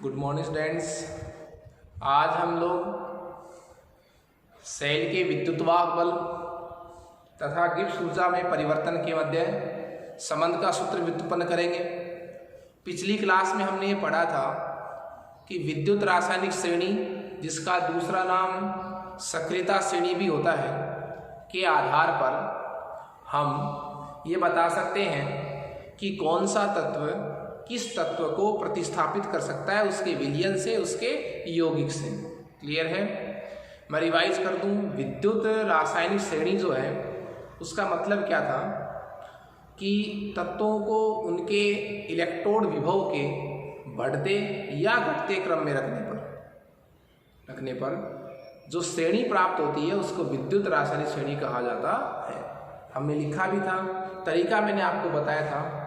Good morning students. आज हम लोग सेल के विद्युतवाहक बल तथा गिब्स ऊर्जा में परिवर्तन के मध्य संबंध का सूत्र व्युत्पन्न करेंगे। पिछली क्लास में हमने ये पढ़ा था कि विद्युत रासायनिक श्रेणी, जिसका दूसरा नाम सक्रियता श्रेणी भी होता है, के आधार पर हम ये बता सकते हैं कि कौन सा तत्व किस तत्व को प्रतिस्थापित कर सकता है उसके विलयन से, उसके यौगिक से। क्लियर है? मैं रिवाइज कर दूं। विद्युत रासायनिक श्रेणी जो है उसका मतलब क्या था कि तत्वों को उनके इलेक्ट्रोड विभव के बढ़ते या घटते क्रम में रखने पर जो श्रेणी प्राप्त होती है उसको विद्युत रासायनिक श्रेणी कहा जाता है। हमने लिखा भी था, तरीका मैंने आपको बताया था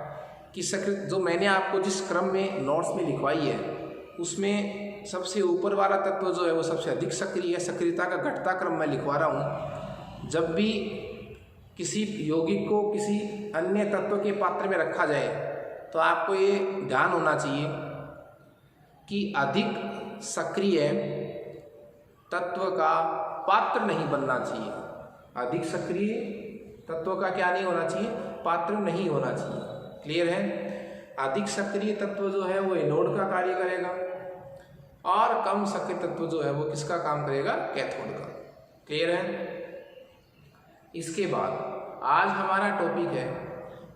कि जो मैंने आपको जिस क्रम में नोट्स में लिखवाई है उसमें सबसे ऊपर वाला तत्व जो है वो सबसे अधिक सक्रिय है। सक्रियता का घटता क्रम मैं लिखवा रहा हूँ। जब भी किसी यौगिक को किसी अन्य तत्व के पात्र में रखा जाए तो आपको ये ध्यान होना चाहिए कि अधिक सक्रिय तत्व का पात्र नहीं बनना चाहिए। अधिक सक्रिय तत्व का क्या नहीं होना चाहिए? पात्र नहीं होना चाहिए। क्लियर है? अधिक सक्रिय तत्व जो है वो एनोड का कार्य करेगा और कम सक्रिय तत्व जो है वो किसका काम करेगा? कैथोड का। क्लियर है? इसके बाद आज हमारा टॉपिक है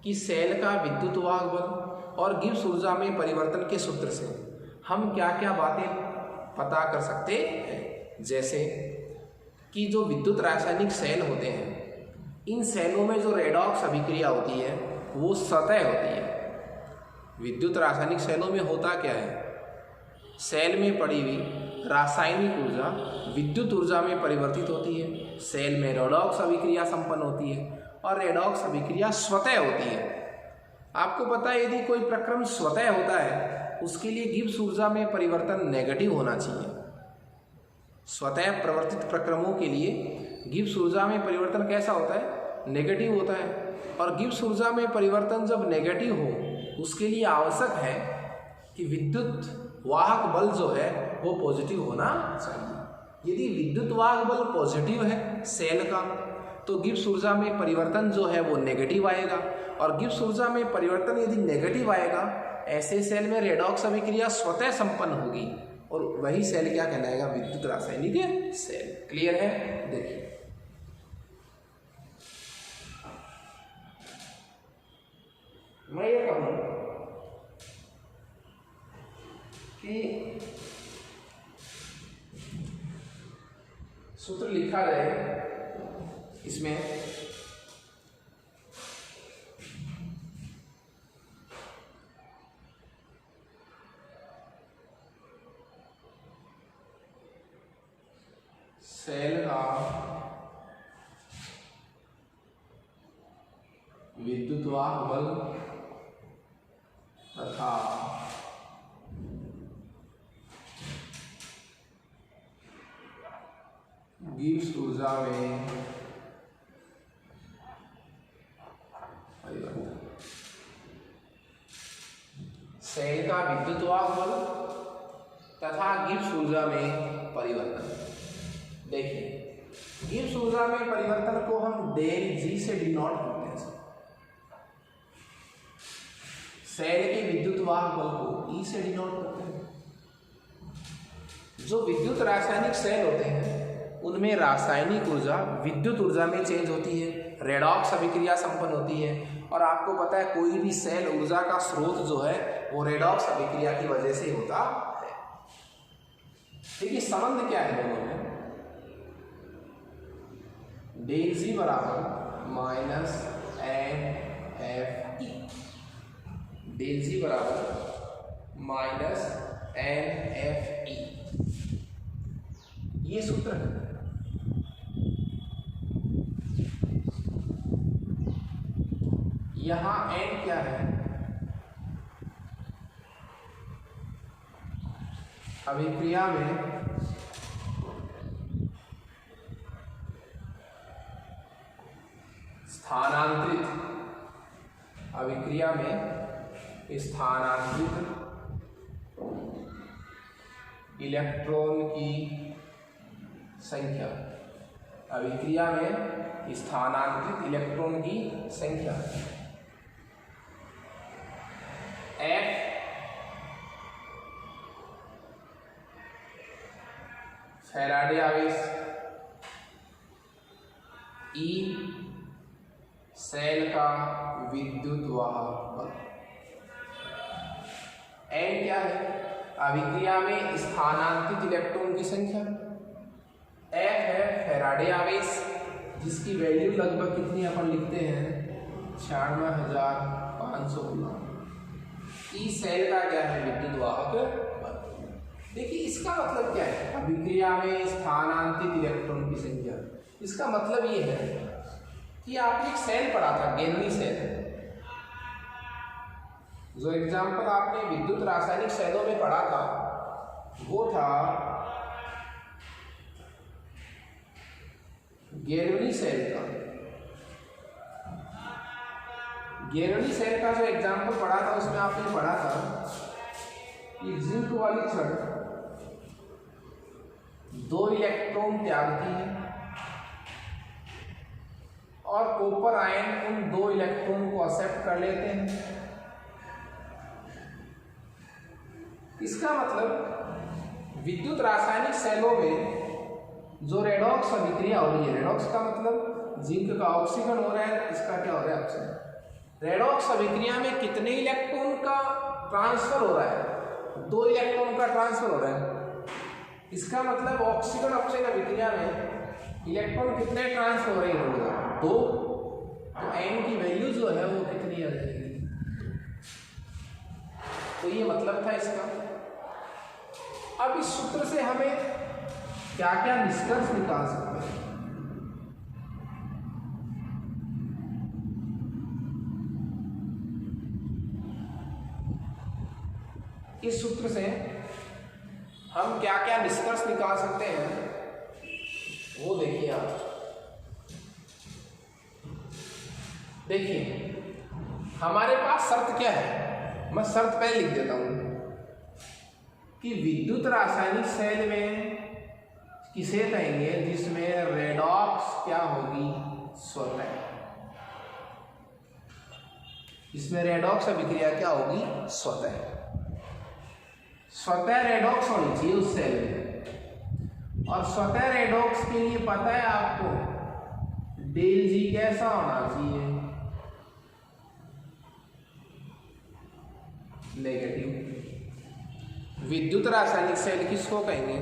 कि सेल का विद्युतवाहक बल और गिब्स ऊर्जा में परिवर्तन के सूत्र से हम क्या क्या बातें पता कर सकते हैं। जैसे कि जो विद्युत रासायनिक सेल होते हैं, इन सेलों में जो रेडॉक्स अभिक्रिया होती है वो सतह होती है। विद्युत रासायनिक सेलों में होता क्या है? सेल में पड़ी हुई रासायनिक ऊर्जा विद्युत ऊर्जा में परिवर्तित होती है। सेल में रेडॉक्स अभिक्रिया संपन्न होती है और रेडॉक्स अभिक्रिया स्वतः होती है। आपको पता है यदि कोई प्रक्रम स्वतः होता है उसके लिए गिब्स ऊर्जा में परिवर्तन नेगेटिव होना चाहिए। स्वतः प्रवर्तित प्रक्रमों के लिए गिब्स ऊर्जा में परिवर्तन कैसा होता है? नेगेटिव होता है। और गिब्स ऊर्जा में परिवर्तन जब नेगेटिव हो उसके लिए आवश्यक है कि विद्युत वाहक बल जो है वो पॉजिटिव होना चाहिए। यदि विद्युत वाहक बल पॉजिटिव है सेल का तो गिब्स ऊर्जा में परिवर्तन जो है वो नेगेटिव आएगा। और गिब्स ऊर्जा में परिवर्तन यदि नेगेटिव आएगा, ऐसे सेल में रेडॉक्स अभिक्रिया स्वतः संपन्न होगी और वही सेल क्या कहलाएगा? विद्युत रासायनिक सेल। क्लियर है? देखिए, मैं ये कहूँ कि सूत्र लिखा जाए इसमें सेल का विद्युतवाहक बल तथा गिब्स ऊर्जा में परिवर्तन। सेल का विद्युतवाहक बल तथा गिब्स ऊर्जा में परिवर्तन। देखिए, गिब्स ऊर्जा में परिवर्तन को हम डेल जी से डिनोट करते हैं। सेल के विद्युतवाहक बल को ई से डिनोट करते हैं। जो विद्युत रासायनिक सेल होते हैं उनमें रासायनिक ऊर्जा विद्युत ऊर्जा में चेंज होती है, रेडॉक्स अभिक्रिया संपन्न होती है। और आपको पता है कोई भी सेल ऊर्जा का स्रोत जो है वो रेडॉक्स अभिक्रिया की वजह से होता है। देखिए संबंध क्या है दोनों में? डेल जी बराबर minus N F E. Del G बराबर माइनस एन एफ ई, ये सूत्र है। यहां एन क्या है? अभिक्रिया में स्थानांतरित, अभिक्रिया में स्थानांतरित इलेक्ट्रॉन की संख्या, अभिक्रिया में स्थानांतरित इलेक्ट्रॉन की संख्या F फैराडे आवेश, E सेल का विद्युत वाहक बल, N क्या है, अभिक्रिया में स्थानांतरित इलेक्ट्रॉन की संख्या, F है फैराडे आवेश जिसकी वैल्यू लगभग कितनी अपन लिखते हैं 96,500 कूलम। ई सेल का क्या है विद्युत वाहक बल। देखिए इसका मतलब क्या है, अभिक्रिया में स्थानांतरित इलेक्ट्रॉन की संख्या, इसका मतलब ये है कि आपने एक सेल पढ़ा था गेनली सेल, जो एग्जाम्पल आपने विद्युत रासायनिक सेलों में पढ़ा था वो था गेनली सेल का। गेनली सेल का जो एग्जाम्पल पढ़ा था उसमें आपने पढ़ा था कि जिंक वाली छड़ 2 इलेक्ट्रॉन त्यागती है और कॉपर आयन उन 2 इलेक्ट्रॉन को एक्सेप्ट कर लेते हैं। इसका मतलब विद्युत रासायनिक सेलों में जो रेडॉक्स अभिक्रिया हो रही है, रेडॉक्स का मतलब जिंक का ऑक्सीकरण हो रहा है, इसका क्या हो रहा है ऑक्सीजन। रेडॉक्स अभिक्रिया में कितने इलेक्ट्रॉन का ट्रांसफर हो रहा है, 2 इलेक्ट्रॉन का ट्रांसफर हो रहा है। इसका मतलब ऑक्सीजन ऑक्सीजन अभिक्रिया में इलेक्ट्रॉन कितने ट्रांसफर हो रहे हैं 2। तो एन की वैल्यू जो है वो कितनी आ जाएगी, तो ये मतलब था इसका। अब इस सूत्र से हमें क्या क्या निष्कर्ष निकाल सकते हैं। इस सूत्र से हम क्या क्या निष्कर्ष निकाल सकते हैं वो देखिए आप। देखिए हमारे पास शर्त क्या है, मैं शर्त पहले लिख देता हूं कि विद्युत रासायनिक सेल में किसे कहेंगे जिसमें रेडॉक्स क्या होगी स्वतः, इसमें रेडॉक्स अभिक्रिया क्या होगी स्वतः रेडॉक्स होनी चाहिए उस सेल में। और स्वतः रेडॉक्स के लिए पता है आपको डेल जी कैसा होना चाहिए, नेगेटिव। विद्युत रासायनिक सेल किसको कहेंगे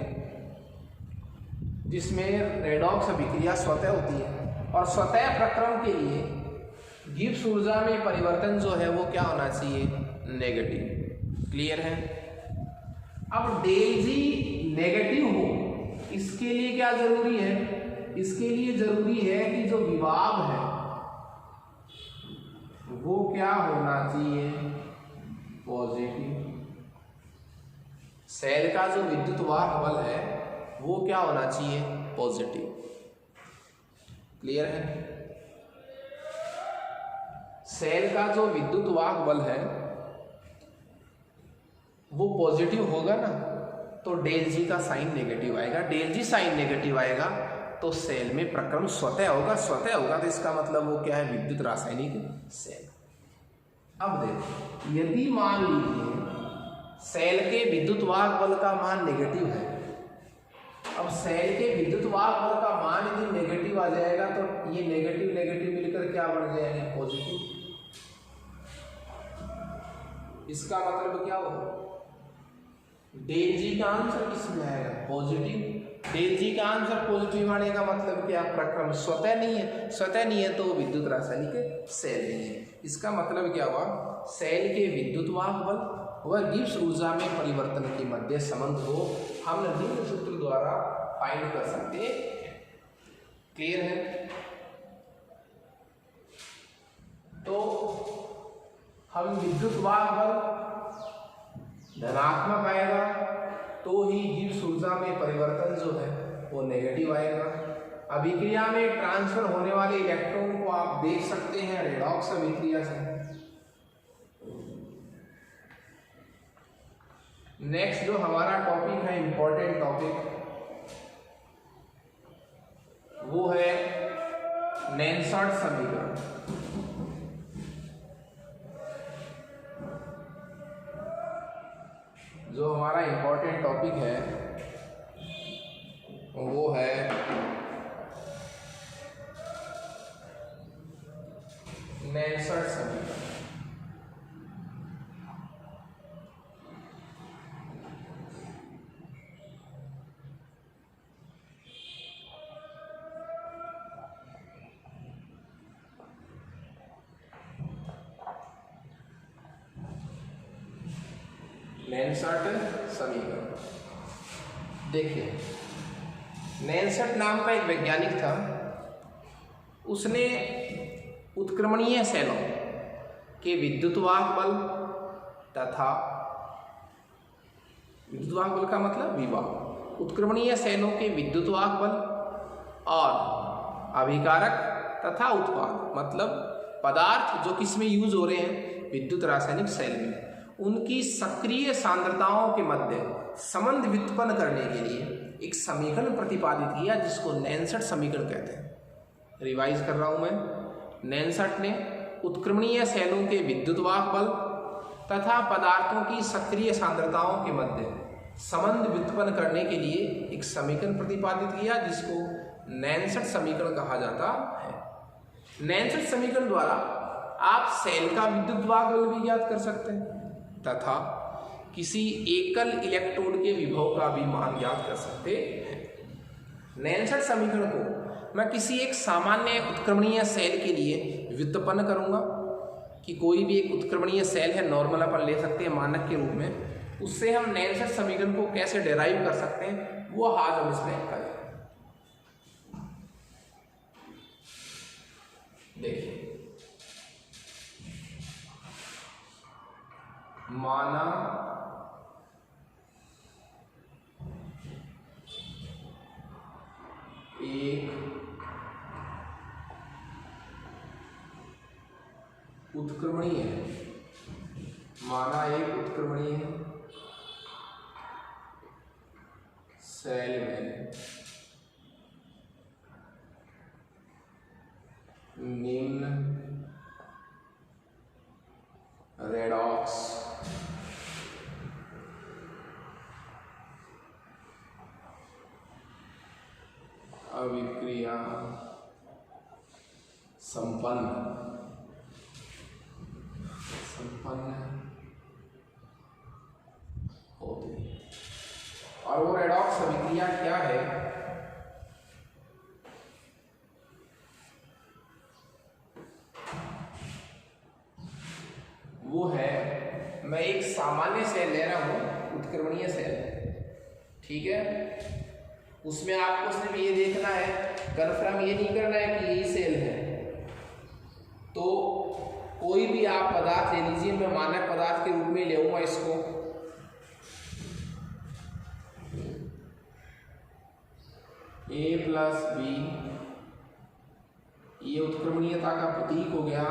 जिसमें रेडॉक्स अभिक्रिया स्वतः होती है और स्वतः प्रक्रम के लिए गिब्स ऊर्जा में परिवर्तन जो है वो क्या होना चाहिए नेगेटिव। क्लियर है। अब डेल जी नेगेटिव हो इसके लिए क्या जरूरी है, इसके लिए जरूरी है कि जो विभव है वो क्या होना चाहिए पॉजिटिव। सेल का जो विद्युत वाहक बल है वो क्या होना चाहिए पॉजिटिव। क्लियर है। सेल का जो विद्युत वाहक बल है वो पॉजिटिव होगा ना, तो डेल जी का साइन नेगेटिव आएगा। डेल जी साइन नेगेटिव आएगा तो सेल में प्रक्रम स्वतः होगा, स्वतः होगा तो इसका मतलब वो क्या है विद्युत रासायनिक सेल। अब देखो यदि मान लीजिए सेल के विद्युत वाहक बल का मान नेगेटिव है, अब सेल के विद्युत वाहक बल का मान यदि नेगेटिव आ जाएगा तो ये नेगेटिव नेगेटिव मिलकर क्या बन जाएंगे पॉजिटिव। इसका मतलब क्या होगा डेल जी का आंसर किसमें आएगा पॉजिटिव। डेल जी का आंसर पॉजिटिव आने का मतलब क्या प्रक्रम स्वतः नहीं है, स्वतः नहीं है तो विद्युत रासायनिक सेल नहीं है। इसका मतलब क्या हुआ सेल के विद्युत वाहक बल व गिब्स ऊर्जा में परिवर्तन के मध्य संबंध को हम निम्न सूत्र द्वारा फाइंड कर सकते हैं। क्लियर है। तो हम विद्युत वाहक बल धनात्मक आएगा तो ही गिब्स ऊर्जा में परिवर्तन जो है वो नेगेटिव आएगा। अभिक्रिया में ट्रांसफर होने वाले इलेक्ट्रॉन को आप देख सकते हैं रेडॉक्स अभिक्रिया से। नेक्स्ट जो हमारा टॉपिक है, इंपॉर्टेंट टॉपिक, वो है नेल्सन समीकरण। जो हमारा इंपॉर्टेंट टॉपिक है वो है नेल्सन समीकरण। नेल्सन समीकरण। देखिए, नेल्सन नाम का एक वैज्ञानिक था। उसने उत्क्रमणीय सेलों के विद्युतवाहक बल तथा विद्युतवाहक बल का मतलब विभव, उत्क्रमणीय सेलों के विद्युतवाहक बल और अभिकारक तथा उत्पाद मतलब पदार्थ जो किसमें यूज हो रहे हैं, विद्युत रासायनिक सेल में, उनकी सक्रिय सांद्रताओं के मध्य संबंध व्युत्पन्न करने के लिए एक समीकरण प्रतिपादित किया जिसको नेल्सन समीकरण कहते हैं। रिवाइज कर रहा हूं मैं। नेल्सन ने उत्क्रमणीय सेलों के विद्युतवाहक बल तथा पदार्थों की सक्रिय सांद्रताओं के मध्य संबंध व्युत्पन्न करने के लिए एक समीकरण प्रतिपादित किया जिसको नेल्सन समीकरण कहा जाता है। नेल्सन समीकरण द्वारा आप सेल का विद्युतवाहक बल भी ज्ञात कर सकते हैं तथा किसी एकल इलेक्ट्रोड के विभव का भी मान ज्ञात कर सकते हैं। नेल्सन समीकरण को मैं किसी एक सामान्य उत्क्रमणीय सेल के लिए व्युत्पन्न करूंगा कि कोई भी एक उत्क्रमणीय सेल है, नॉर्मल अपन ले सकते हैं मानक के रूप में, उससे हम नेल्सन समीकरण को कैसे डेराइव कर सकते हैं वो आज हम इसमें करें। देखिए, माना एक उत्क्रमणीय सेल में निम्न रेडॉक्स अभिक्रिया संपन्न होती है। और वो रेडॉक्स अभिक्रिया क्या है? वो है, मैं एक सामान्य सेल ले रहा हूं, उत्क्रमणीय सेल, ठीक है। उसमें आपको सिर्फ ये देखना है, कन्फर्म ये नहीं करना है कि यही सेल है। तो कोई भी आप पदार्थ ले लीजिए, मैं मानक पदार्थ के रूप में लेऊंगा इसको। A प्लस बी, ये उत्क्रमणीयता का प्रतीक हो गया।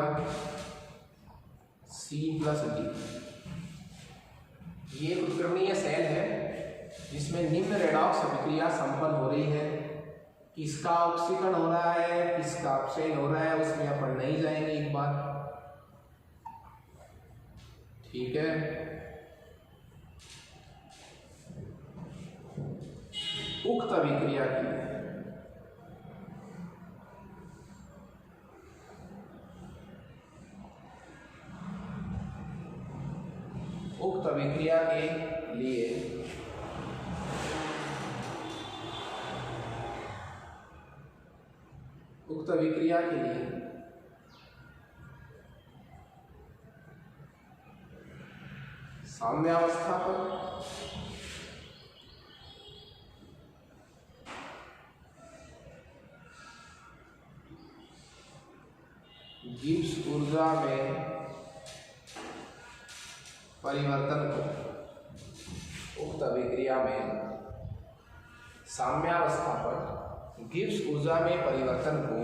C प्लस डी, ये उत्क्रमणीय सेल है जिसमें निम्न रेडॉक्स अभिक्रिया संपन्न हो रही है। किसका ऑक्सीकरण हो रहा है, किसका अपचयन हो रहा है, उसमें अपन नहीं जाएंगे एक बार, ठीक है। उक्त अभिक्रिया की के लिए उक्त अभिक्रिया के लिए साम्यावस्था पर गिब्स ऊर्जा में परिवर्तन को, उक्त अभिक्रिया में साम्यावस्था पर गिब्स ऊर्जा में परिवर्तन को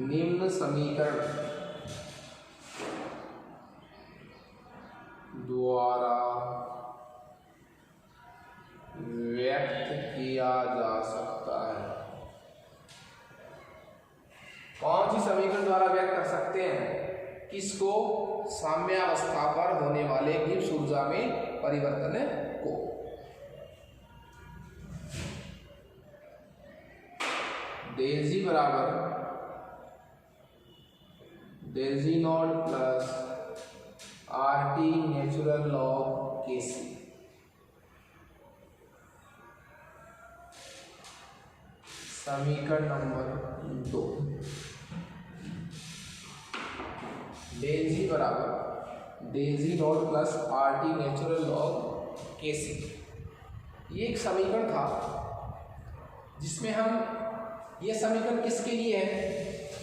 निम्न समीकरण द्वारा व्यक्त किया जा सकता है। कौन सी समीकरण द्वारा व्यक्त कर सकते हैं? किसको? साम्यावस्था पर होने वाले गिब्स ऊर्जा में परिवर्तन को। डेल जी बराबर del G naught plus R T natural log K C. समीकरण नंबर 2। डेल जी बराबर del G naught plus R T natural log K C. ये एक समीकरण था जिसमें हम, ये समीकरण किसके लिए है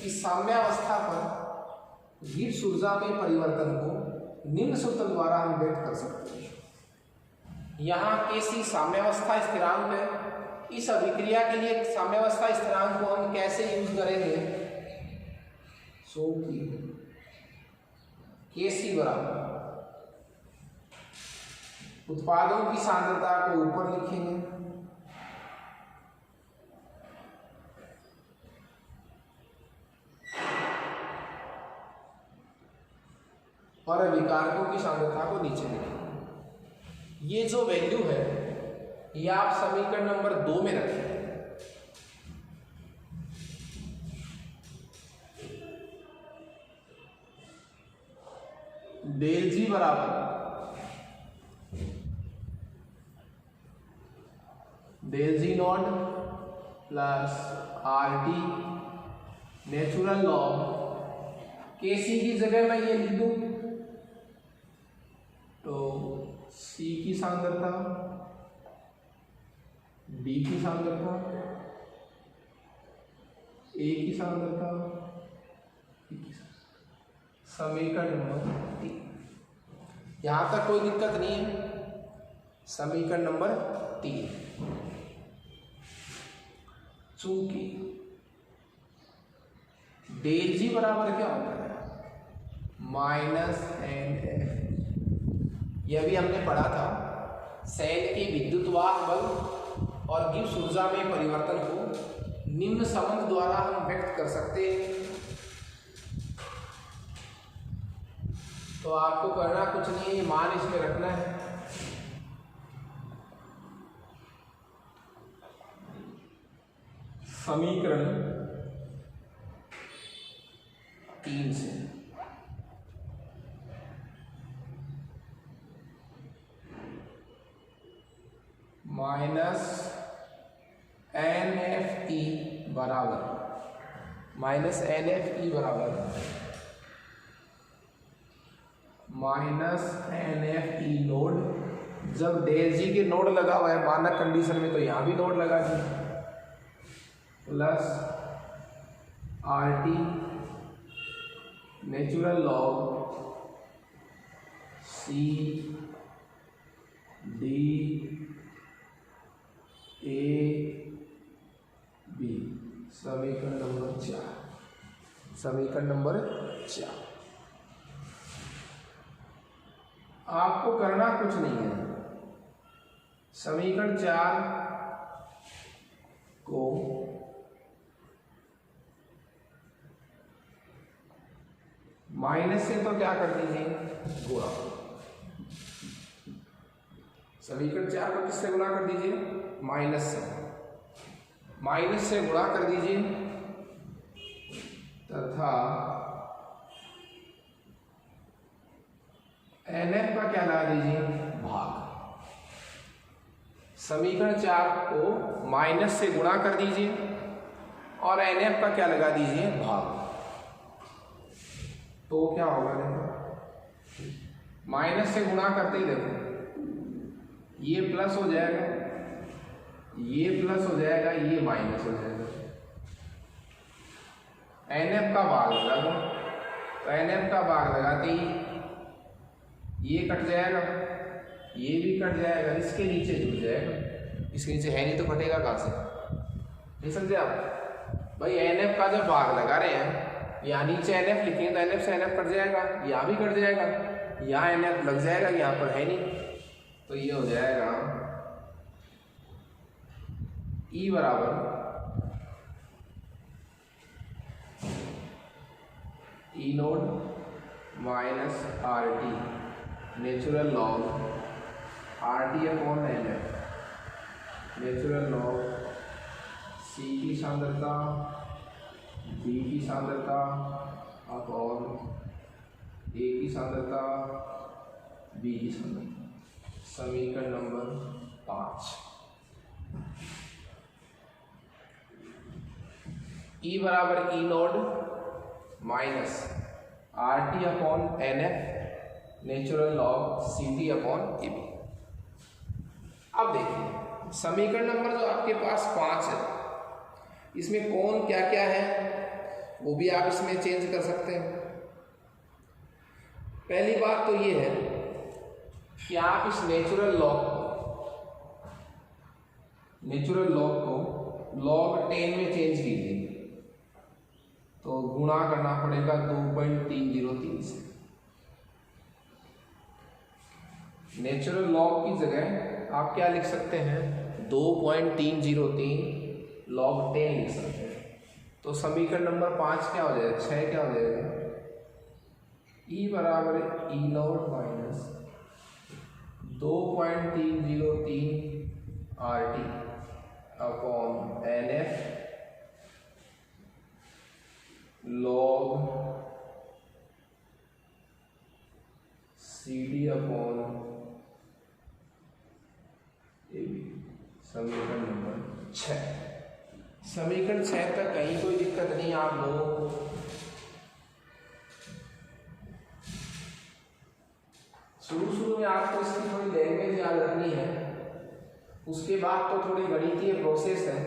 कि साम्यावस्था पर गिब्स ऊर्जा में परिवर्तन को निम्न सूत्र द्वारा हम व्यक्त कर सकते हैं। यहाँ के सी साम्यावस्था स्थिरांक है। इस अभिक्रिया के लिए साम्यावस्था स्थिरांक को हम कैसे यूज करेंगे? सो के सी बराबर उत्पादों की सांद्रता को ऊपर लिखेंगे और अभिकारकों की सांद्रता को नीचे लिखेंगे। ये जो वैल्यू है ये आप समीकरण नंबर 2 में रखें। डेल जी बराबर del G naught plus R T natural log K C की जगह मैं ये लिख दूं तो C की सांद्रता, D की सांद्रता, A की सांद्रता, समीकरण नंबर 3। यहां तक कोई दिक्कत नहीं है। समीकरण नंबर 3, चूंकि डेल जी बराबर क्या होता है? Minus N F. यह भी हमने पढ़ा था। सेल के विद्युतवाह बल और गिब्स ऊर्जा में परिवर्तन को निम्न संबंध द्वारा हम व्यक्त कर सकते हैं। तो आपको करना कुछ नहीं है, मान इसमें रखना है। समीकरण 3 से माइनस एन एफ ई बराबर minus N F E node. जब डेल जी के नोड लगा हुआ है मानक कंडीशन में तो यहां भी नोड लगा दीजिए, plus R T natural log C D A B. समीकरण नंबर 4। आपको करना कुछ नहीं है। समीकरण 4 को माइनस से तो क्या कर दीजिए, गुणा। समीकरण 4 को किससे गुणा कर दीजिए? माइनस से गुणा कर दीजिए तथा NF का क्या लगा दीजिए? भाग। समीकरण 4 को माइनस से गुणा कर दीजिए और NF का क्या लगा दीजिए? भाग। तो क्या होगा? देखो माइनस से गुणा करते ही देखो ये प्लस हो जाएगा, ये प्लस हो जाएगा, ये माइनस हो जाएगा। NF का भाग लगा दो तो NF का भाग लगाते ही ये कट जाएगा, ये भी कट जाएगा, इसके नीचे जुड़ जाएगा। इसके नीचे है नहीं तो कटेगा कहाँ से? नहीं समझे आप? भाई NF का जब भाग लगा रहे हैं, यहाँ नीचे NF लिखेंगे तो NF से NF कट जाएगा, यहाँ भी कट जाएगा, यहाँ NF लग जाएगा, यहाँ पर है नहीं, तो ये हो जाएगा E बराबर E node minus RT natural log RT upon NF natural log C की सांद्रता B की सांद्रता अपॉन A की सांद्रता B की सांद्रता। समीकरण नंबर 5। E बराबर E node minus RT upon NF natural log CT upon AB। अब देखिए समीकरण नंबर जो आपके पास 5 है, इसमें कौन क्या क्या है वो भी आप इसमें चेंज कर सकते हैं। पहली बात तो ये है कि आप इस नेचुरल लॉग को लॉग 10 में चेंज कीजिए, तो गुणा करना पड़ेगा 2.303 से। नेचुरल लॉग की जगह आप क्या लिख सकते हैं, 2.303 log 10 लिख सकते हैं। तो समीकरण नंबर 5 क्या हो जाएगा, 6 क्या हो जाएगा, E बराबर E note minus 2.303 RT upon NF log CD upon AB। समीकरण नंबर 6। समीकरण 6 तक कहीं कोई दिक्कत नहीं आप लोगों को। शुरू में आपको इसकी थोड़ी लैंग्वेज याद रखनी है, उसके बाद तो थोड़ी गणितीय प्रोसेस है।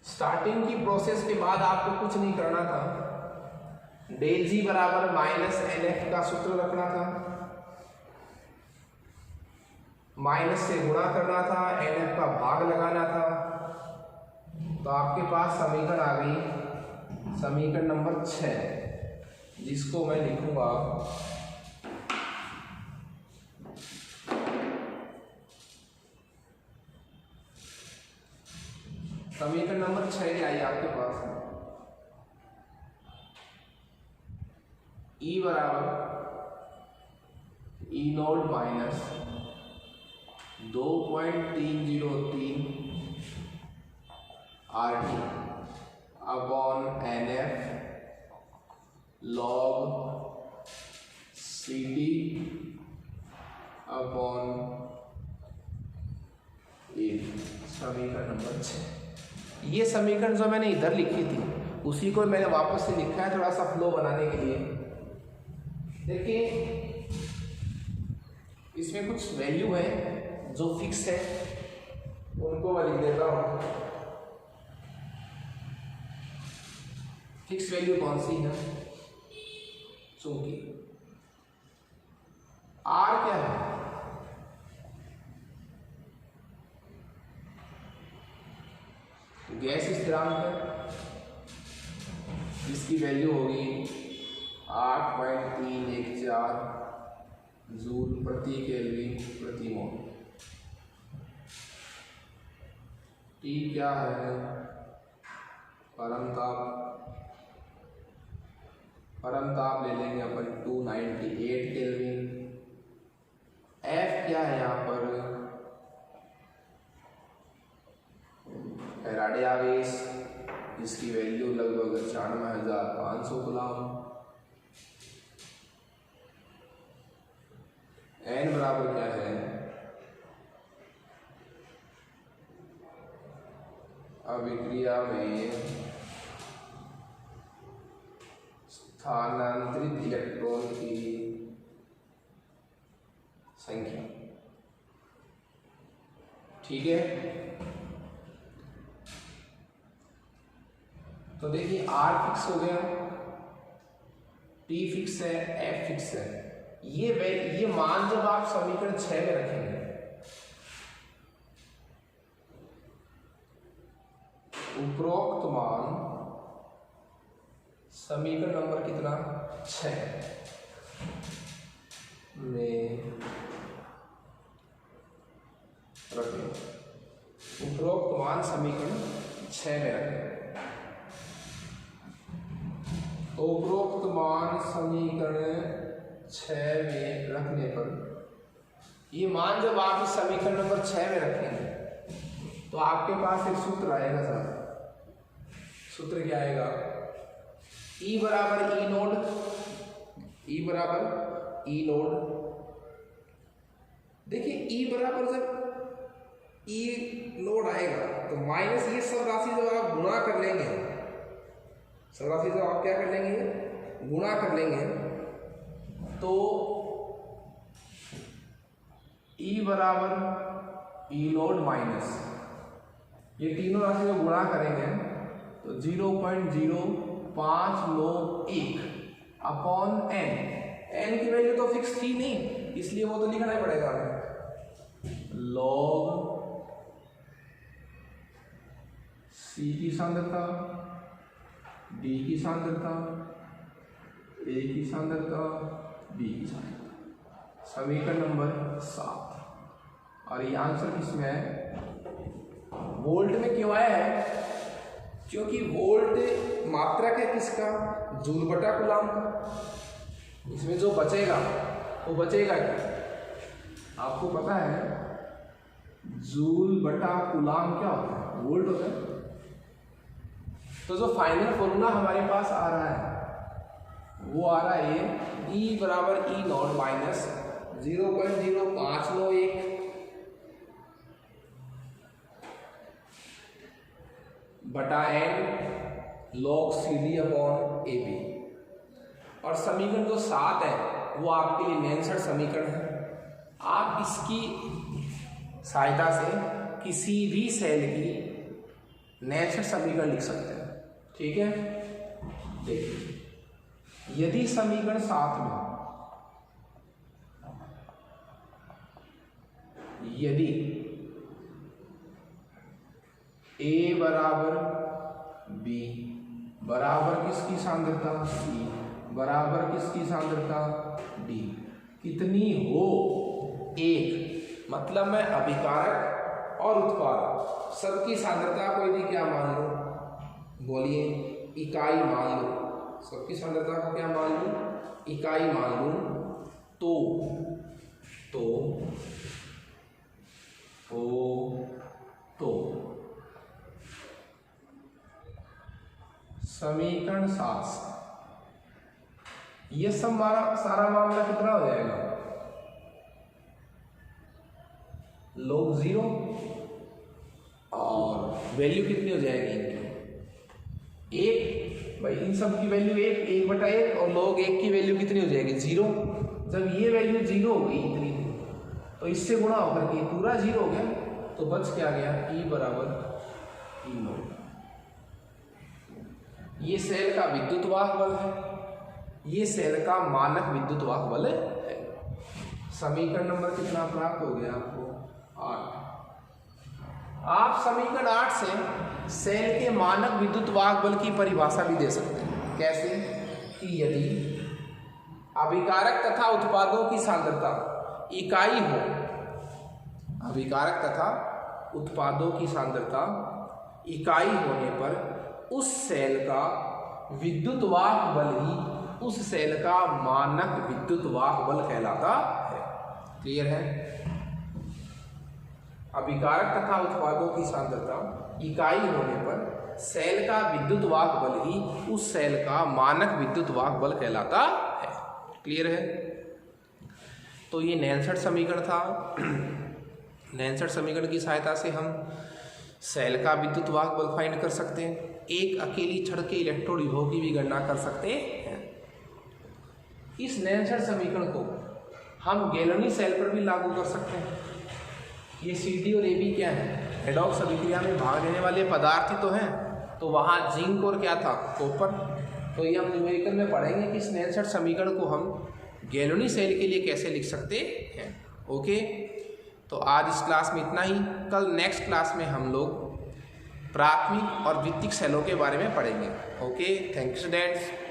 स्टार्टिंग की प्रोसेस के बाद आपको कुछ नहीं करना था, डेल जी बराबर माइनस NF का सूत्र रखना था, माइनस से गुणा करना था, NF का भाग लगाना था, तो आपके पास समीकरण आ गई समीकरण नंबर 6, जिसको मैं लिखूंगा समीकरण नंबर 6 आई आपके पास E बराबर E note minus 2.303 RT upon NF log CD upon AB। समीकरण नंबर 6। ये समीकरण जो मैंने इधर लिखी थी उसी को मैंने वापस से लिखा है थोड़ा सा फ्लो बनाने के लिए। देखिए इसमें कुछ वैल्यू है जो फिक्स है, उनको मैं लिख देता हूँ। फिक्स वैल्यू कौन सी है, चूंकि R क्या है, गैस स्थिरांक है, जिसकी वैल्यू होगी 8.314 जूल प्रति केल्विन प्रति मोल। T क्या है, परमताप ले लेंगे अपन 298 केल्विन। F क्या है यहाँ पर, फैराडे आवेश, जिसकी वैल्यू लगभग 95,500 कूलम। N बराबर क्या है, अभिक्रिया में स्थानांतरित इलेक्ट्रॉन की संख्या। ठीक है, तो देखिए R फिक्स हो गया, T फिक्स है, F फिक्स है। ये मान जब आप समीकरण 6 में रखेंगे, उपरोक्त मान समीकरण नंबर कितना 6 में रखें, उपरोक्त मान समीकरण 6 में रखें। तो उपरोक्त मान समीकरण 6 में रखने पर ये मान जब आप इस समीकरण नंबर 6 में रखेंगे तो आपके पास एक सूत्र आएगा सर। सूत्र क्या आएगा? E बराबर ई नोड, E बराबर ई नोड। देखिए E बराबर जब ई नोड आएगा तो माइनस ये सब राशि जब आप गुणा कर लेंगे, सब राशि जब आप क्या कर लेंगे, गुणा कर लेंगे, तो E बराबर ई नोड माइनस ये तीनों राशि को गुणा करेंगे तो 0.0591 अपॉन n की वैल्यू तो फिक्स थी नहीं, इसलिए वो तो लिखना ही पड़ेगा हमें। लॉग C की सांद्रता, D की सांद्रता, A की सांद्रता, B की सांद्रता, समीकरण नंबर 7। और ये आंसर किसमें है? वोल्ट में क्यों आया है? क्योंकि वोल्ट मात्रक है किसका? जूल बटा कूलाम का। इसमें जो बचेगा वो बचेगा क्या? आपको पता है जूल बटा कूलाम क्या होता है? वोल्ट होता है। तो जो फाइनल फॉर्मूला हमारे पास आ रहा है वो आ रहा है E बराबर ई नॉट माइनस 0.0591 बटा n log CD upon AB। और समीकरण जो 7 है वो आपके लिए नेंसर समीकरण है। आप इसकी सहायता से किसी भी सेल की नेंसर समीकरण लिख सकते हैं। ठीक है, देखिए यदि समीकरण 7 में यदि A बराबर B बराबर किसकी सांद्रता C बराबर किसकी सांद्रता D कितनी हो? एक, मतलब मैं अभिकारक और उत्पादक सबकी सांद्रता को यदि क्या मान लो, बोलिए इकाई मान लो, सबकी सांद्रता को क्या मान लूं? इकाई मान लूं, तो समीकरण 7 से ये सब सारा मामला कितना हो जाएगा? log 0 और वैल्यू कितनी हो जाएगी इनकी? 1। भाई इन सब की वैल्यू 1 बटा 1 और log 1 की वैल्यू कितनी हो जाएगी? 0। जब ये वैल्यू 0 हो गई इतनी तो इससे गुणा होकर के पूरा 0 हो गया, तो बच क्या गया? E बराबर ई नोड। ये सेल का विद्युत वाहक बल है, ये सेल का मानक विद्युत वाहक बल है। समीकरण नंबर कितना प्राप्त हो गया आपको? 8। आप समीकरण 8 से सेल के मानक विद्युत वाहक बल की परिभाषा भी दे सकते हैं। कैसे? कि यदि अभिकारक तथा उत्पादों की सांद्रता इकाई हो, अभिकारक तथा उत्पादों की सांद्रता इकाई होने पर उस सेल का विद्युत वाहक बल ही उस सेल का मानक विद्युत वाहक बल कहलाता है। क्लियर है? अभिकारक तथा उत्पादों की सांद्रता इकाई होने पर सेल का विद्युत वाहक बल ही उस सेल का मानक विद्युत वाहक बल कहलाता है। क्लियर है? तो ये नेंसर समीकरण था। नेंसर समीकरण की सहायता से हम सेल का विद्युत वाहक बल फाइंड कर सकते हैं। एक अकेली छड़ के इलेक्ट्रोड विभव की भी गणना कर सकते हैं। इस नेंसर समीकरण को हम गैलोनी सेल पर भी लागू कर सकते हैं। ये CD और AB क्या है? रेडॉक्स अभिक्रिया में भाग लेने वाले पदार्थ ही तो हैं। तो वहाँ जिंक और क्या था? कॉपर। तो ये हम न्यूमेरिकल में पढ़ेंगे कि स्नेलशॉट समीकरण को हम गैलोनी सेल के लिए कैसे लिख सकते हैं। ओके, तो आज इस क्लास में इतना ही। कल नेक्स्ट क्लास में हम लोग प्राथमिक और द्वितीयक सेलों के बारे में पढ़ेंगे। Okay, thank you students.